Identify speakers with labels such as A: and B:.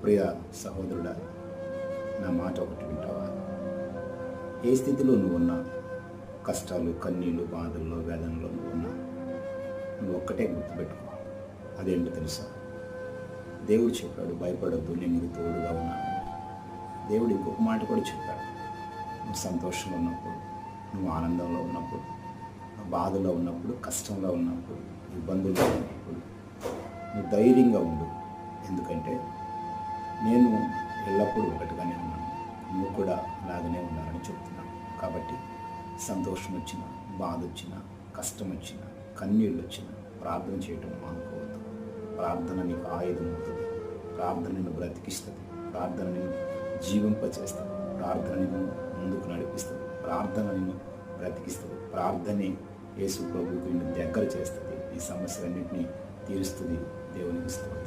A: ప్రియ సహోదరుడా, నా మాట ఒకటి వింటావా? ఏ స్థితిలో నువ్వు ఉన్నా, కష్టాలు, కన్నీళ్ళు, బాధల్లో, వేదనలో నువ్వు ఉన్నా, నువ్వు ఒక్కటే గుర్తుపెట్టుకో. అదేంటో తెలుసా? దేవుడు చెప్పాడు, భయపడొద్దు, నేను నీకు తోడుగా ఉన్నాను. దేవుడు ఇంకొక మాట కూడా చెప్పాడు, నువ్వు సంతోషంలో ఉన్నప్పుడు, నువ్వు ఆనందంలో ఉన్నప్పుడు, నువ్వు బాధలో ఉన్నప్పుడు, కష్టంలో ఉన్నప్పుడు, ఇబ్బందుల్లో ఉన్నప్పుడు నువ్వు ధైర్యంగా ఉండు. ఎందుకంటే నేను ఎల్లప్పుడూ ఒకటిగానే ఉన్నాను, నువ్వు కూడా అలాగనే ఉండాలని చెప్తున్నాను. కాబట్టి సంతోషం వచ్చినా, బాధ వచ్చినా, కష్టం వచ్చినా, కన్నీళ్ళు వచ్చినా ప్రార్థన చేయటం మానుకోవద్దు. ప్రార్థన నీకు ఆయుధం అవుతుంది. ప్రార్థన నిన్ను బ్రతికిస్తుంది. ప్రార్థన నిన్ను జీవింపచేస్తుంది. ప్రార్థన నిన్ను ముందుకు నడిపిస్తుంది. ప్రార్థన నిన్ను బ్రతికిస్తుంది. ప్రార్థనే యేసు ప్రభువుకు నిన్ను దగ్గర చేస్తుంది. ఈ సమస్యలన్నింటినీ తీరుస్తుంది. దేవునికి స్తోత్రం.